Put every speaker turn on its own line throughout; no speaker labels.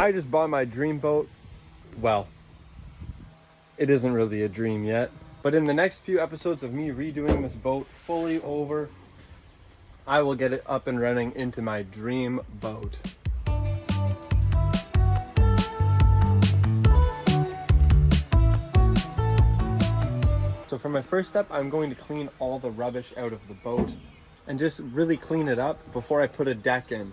I just bought my dream boat. Well, it isn't really a dream yet, but in the next few episodes of me redoing this boat fully over, I will get it up and running into my dream boat. So for my first step, I'm going to clean all the rubbish out of the boat and just really clean it up before I put a deck in.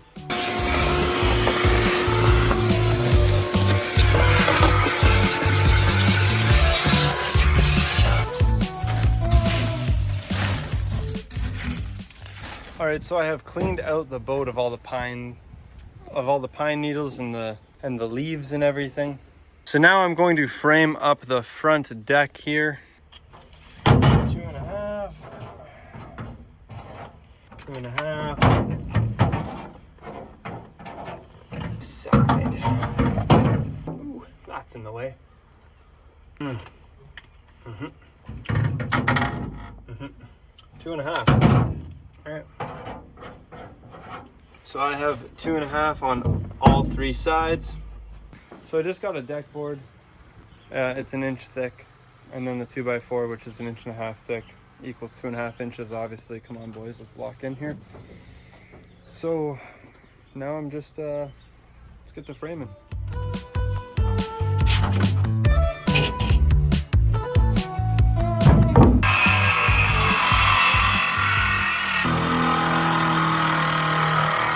All right, so I have cleaned out the boat of all the pine needles and the leaves and everything. So now I'm going to frame up the front deck here. 2.5. 2.5. Side. Ooh, that's in the way. 2.5. All right. So I have 2.5 on all 3 sides. So I just got a deck board. It's 1 inch thick, and then the 2x4, which is 1.5 inches thick, equals 2.5 inches. Obviously, come on, boys, let's lock in here. So now I'm just let's get to framing.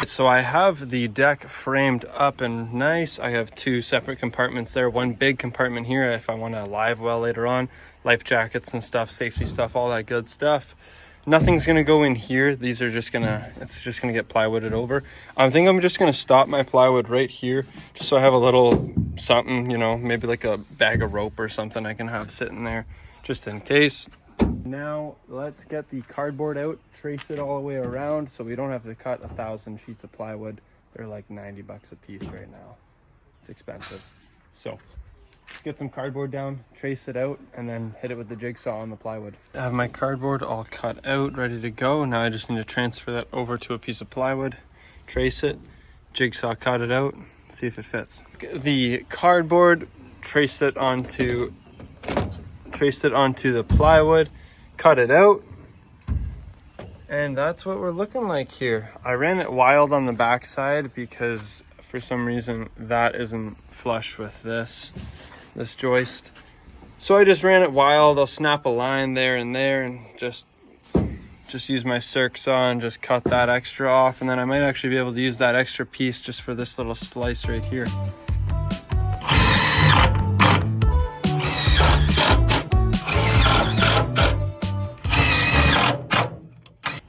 So I have the deck framed up and nice. I have 2 separate compartments there. One big compartment here if I want a live well later on. Life jackets and stuff, safety stuff, all that good stuff. Nothing's gonna go in here. These are just gonna, it's just gonna get plywooded over. I think I'm just gonna stop my plywood right here, just so I have a little something, you know, maybe like a bag of rope or something I can have sitting there, just in case. Now let's get the cardboard out, trace it all the way around so we don't have to cut 1,000 sheets of plywood. They're like 90 bucks a piece right now. It's expensive. So let's get some cardboard down, trace it out, and then hit it with the jigsaw on the plywood. I have my cardboard all cut out, ready to go. Now I just need to transfer that over to a piece of plywood, trace it, jigsaw cut it out, see if it fits. The cardboard, traced it onto the plywood, cut it out, and that's what we're looking like here. I ran it wild on the back side because for some reason that isn't flush with this joist. So I just ran it wild. I'll snap a line there and just use my circ saw and just cut that extra off, and then I might actually be able to use that extra piece just for this little slice right here.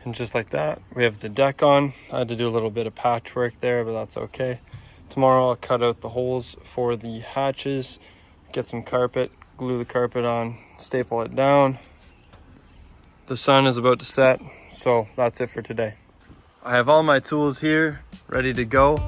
And just like that, we have the deck on. I had to do a little bit of patchwork there, but that's okay. Tomorrow I'll cut out the holes for the hatches, get some carpet, glue the carpet on, staple it down. The sun is about to set, so that's it for today. I have all my tools here, ready to go.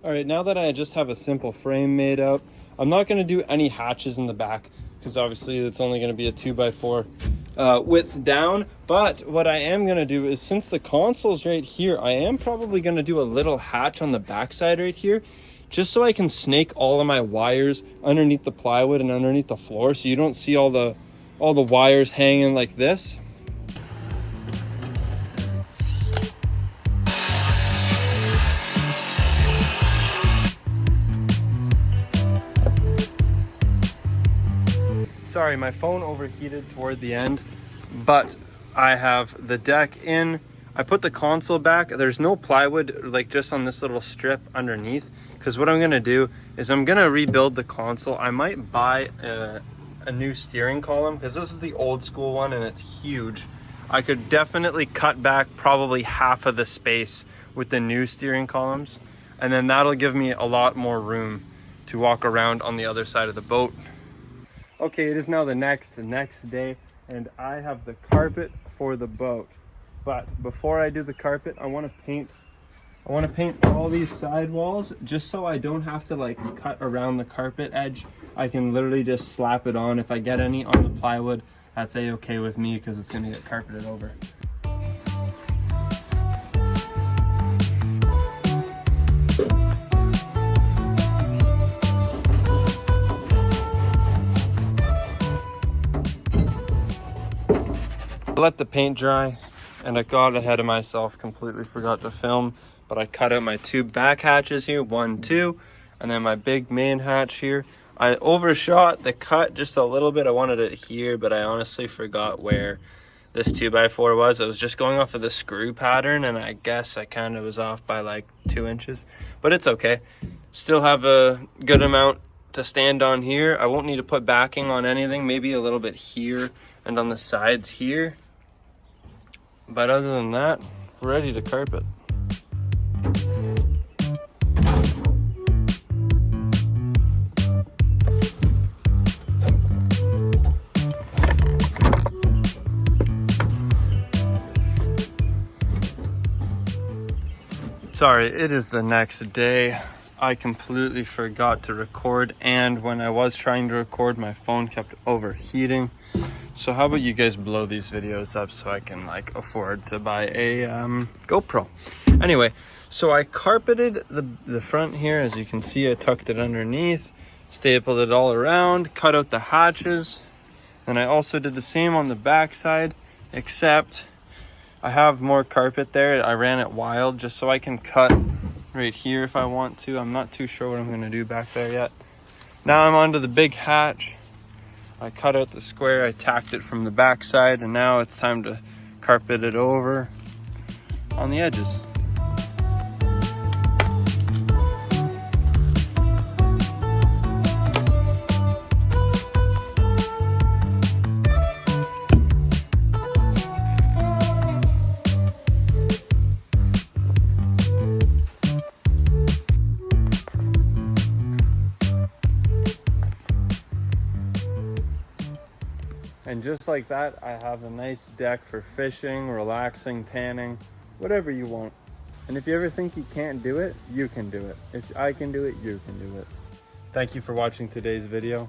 All right, now that I just have a simple frame made up, I'm not gonna do any hatches in the back because obviously it's only gonna be a 2x4 width down. But what I am gonna do is, since the console's right here, I am probably gonna do a little hatch on the backside right here, just so I can snake all of my wires underneath the plywood and underneath the floor, so you don't see all the wires hanging like this. Sorry, my phone overheated toward the end, but I have the deck in. I put the console back. There's no plywood, like just on this little strip underneath, because what I'm gonna do is I'm gonna rebuild the console. I might buy a new steering column, because this is the old school one and it's huge. I could definitely cut back probably half of the space with the new steering columns, and then that'll give me a lot more room to walk around on the other side of the boat. Okay, it is now the next day, and I have the carpet for the boat. But before I do the carpet, I want to paint all these side walls, just so I don't have to like cut around the carpet edge. I can literally just slap it on. If I get any on the plywood, that's a-okay with me because it's going to get carpeted over. Let the paint dry, and I got ahead of myself, completely forgot to film, but I cut out my two back hatches here, 1, 2, and then my big main hatch here. I overshot the cut just a little bit. I wanted it here, but I honestly forgot where this 2x4 was. I was just going off of the screw pattern, and I guess I kind of was off by like 2 inches, but it's okay. Still have a good amount to stand on here. I won't need to put backing on anything, maybe a little bit here and on the sides here. But other than that, we're ready to carpet. Sorry, it is the next day. I completely forgot to record, and when I was trying to record, my phone kept overheating. So how about you guys blow these videos up so I can like afford to buy a GoPro. Anyway, so I carpeted the front here. As you can see, I tucked it underneath, stapled it all around, cut out the hatches. And I also did the same on the back side, except I have more carpet there. I ran it wild just so I can cut right here if I want to. I'm not too sure what I'm gonna do back there yet. Now I'm onto the big hatch. I cut out the square, I tacked it from the back side, and now it's time to carpet it over on the edges. And just like that, I have a nice deck for fishing, relaxing, tanning, whatever you want. And if you ever think you can't do it, you can do it. If I can do it, you can do it. Thank you for watching today's video.